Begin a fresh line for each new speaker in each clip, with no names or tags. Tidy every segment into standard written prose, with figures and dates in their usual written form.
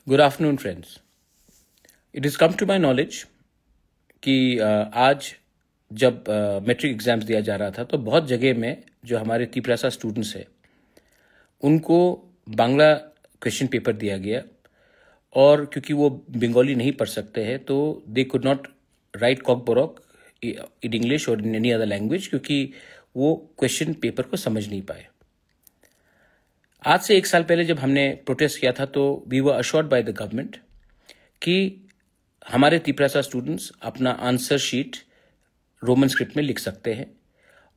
Good afternoon friends. It is come to my knowledge कि आज जब मैट्रिक एग्जाम्स दिया जा रहा था तो बहुत जगह में जो हमारे तिपरासा स्टूडेंट्स हैं उनको बांग्ला क्वेश्चन पेपर दिया गया, और क्योंकि वो बंगाली नहीं पढ़ सकते हैं तो they could not write Kokborok in English और इन एनी अदर लैंग्वेज, क्योंकि वो क्वेश्चन पेपर को समझ नहीं पाए। आज से एक साल पहले जब हमने प्रोटेस्ट किया था तो we were assured by the government कि हमारे तिपरासा स्टूडेंट्स अपना आंसर शीट रोमन स्क्रिप्ट में लिख सकते हैं,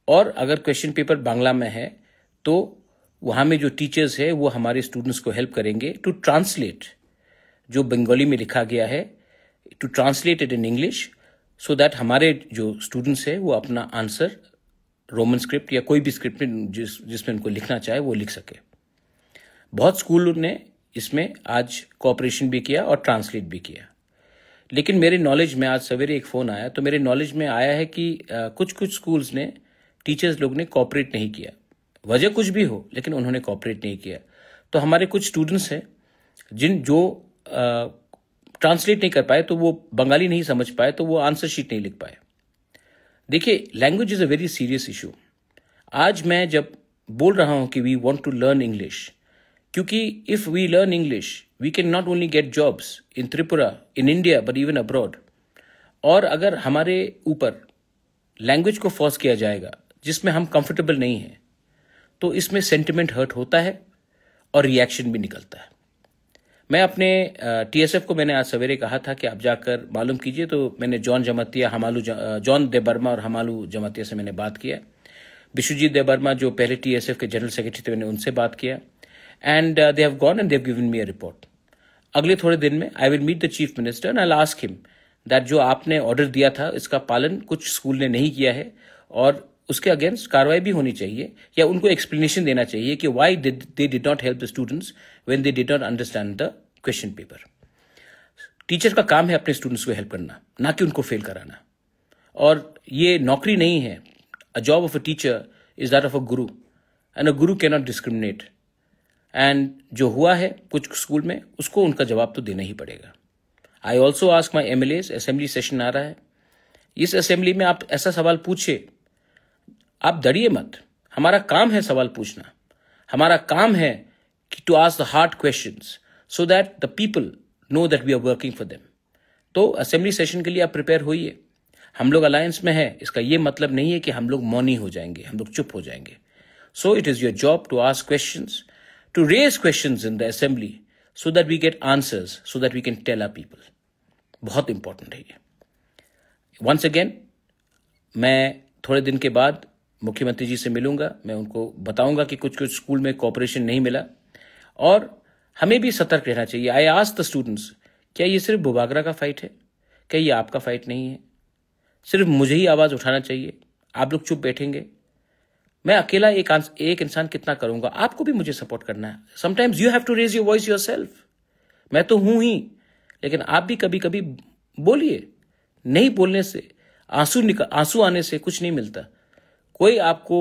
और अगर क्वेश्चन पेपर बांग्ला में है तो वहाँ में जो टीचर्स है वो हमारे स्टूडेंट्स को हेल्प करेंगे टू ट्रांसलेट जो बंगाली में लिखा गया है, to translate it in English, so that हमारे जो स्टूडेंट्स है वो अपना आंसर रोमन स्क्रिप्ट या कोई भी स्क्रिप्ट में जिसमें उनको लिखना चाहे वो लिख सके। बहुत स्कूलों ने इसमें आज कोऑपरेशन भी किया और ट्रांसलेट भी किया, लेकिन मेरे नॉलेज में आज सवेरे एक फ़ोन आया तो मेरे नॉलेज में आया है कि कुछ स्कूल्स ने, टीचर्स लोग ने कोऑपरेट नहीं किया। वजह कुछ भी हो, लेकिन उन्होंने कोऑपरेट नहीं किया। तो हमारे कुछ स्टूडेंट्स हैं जो ट्रांसलेट नहीं कर पाए, तो वो बंगाली नहीं समझ पाए, तो वो आंसर शीट नहीं लिख पाए। देखिए, language is a very serious issue. आज मैं जब बोल रहा हूं कि we want to learn English, क्योंकि if we learn English we can not only get jobs in Tripura, in India, but even abroad. और अगर हमारे ऊपर लैंग्वेज को फोर्स किया जाएगा जिसमें हम कंफर्टेबल नहीं हैं, तो इसमें सेंटिमेंट हर्ट होता है और रिएक्शन भी निकलता है। मैं अपने टीएसएफ को मैंने आज सवेरे कहा था कि आप जाकर मालूम कीजिए, तो मैंने जॉन देबर्मा और हमालू जमातिया से मैंने बात किया। विश्वजीत देबर्मा जो पहले टीएसएफ के जनरल सेक्रेटरी थे, मैंने उनसे बात किया, and they have gone and they have given me a report. अगले थोड़े दिन में I will meet the chief minister and I'll ask him that जो आपने ऑर्डर दिया था इसका पालन कुछ स्कूल ने नहीं किया है और उसके अगेंस्ट कार्रवाई भी होनी चाहिए, या उनको एक्सप्लेनेशन देना चाहिए कि why they did not help the students when they did not understand the question paper. Teacher का काम है अपने स्टूडेंट्स को हेल्प करना, ना कि उनको फेल कराना। और ये नौकरी नहीं है। A job of a teacher is that of a guru and a guru cannot discriminate. And जो हुआ है कुछ स्कूल में, उसको उनका जवाब तो देना ही पड़ेगा। I also ask my MLAs, assembly session आ रहा है, इस असेंबली में आप ऐसा सवाल पूछे, आप डरिए मत। हमारा काम है सवाल पूछना, हमारा काम है कि to ask the hard questions so that the people know that we are working for them. तो असेंबली सेशन के लिए आप प्रिपेयर होइए। हम लोग अलायंस में है, इसका ये मतलब नहीं है कि हम लोग मौनी हो जाएंगे, हम लोग चुप हो जाएंगे। So it is your job to ask questions, to raise questions in the assembly so that we get answers, so that we can tell our people. बहुत important है ये। Once again, मैं थोड़े दिन के बाद मुख्यमंत्री जी से मिलूंगा, मैं उनको बताऊंगा कि कुछ स्कूल में कोऑपरेशन नहीं मिला और हमें भी सतर्क रहना चाहिए। I ask the students, क्या ये सिर्फ बुबागरा का फाइट है? क्या ये आपका फाइट नहीं है? सिर्फ मुझे ही आवाज उठाना चाहिए? आप लोग चुप बैठेंगे? मैं अकेला एक इंसान कितना करूंगा? आपको भी मुझे सपोर्ट करना है। Sometimes you have to raise your voice yourself. मैं तो हूं ही, लेकिन आप भी कभी कभी बोलिए। नहीं बोलने से, आंसू आने से कुछ नहीं मिलता। कोई आपको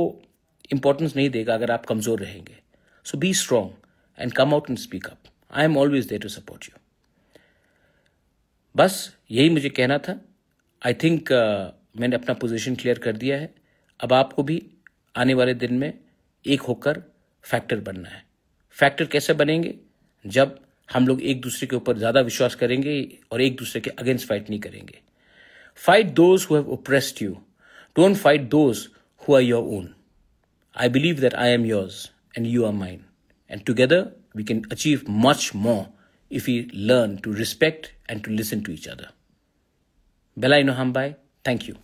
इंपॉर्टेंस नहीं देगा अगर आप कमजोर रहेंगे। So be strong and come out and speak up. I am always there to support you. बस यही मुझे कहना था। आई थिंक मैंने अपना पोजीशन क्लियर कर दिया है। अब आपको भी आने वाले दिन में एक होकर फैक्टर बनना है। फैक्टर कैसे बनेंगे? जब हम लोग एक दूसरे के ऊपर ज्यादा विश्वास करेंगे और एक दूसरे के अगेंस्ट फाइट नहीं करेंगे। Fight those who have oppressed you, don't fight those who are your own. I believe that I am yours and you are mine, and together we can achieve much more if we learn to respect and to listen to each other. बेला इनो हम बाय। Thank you.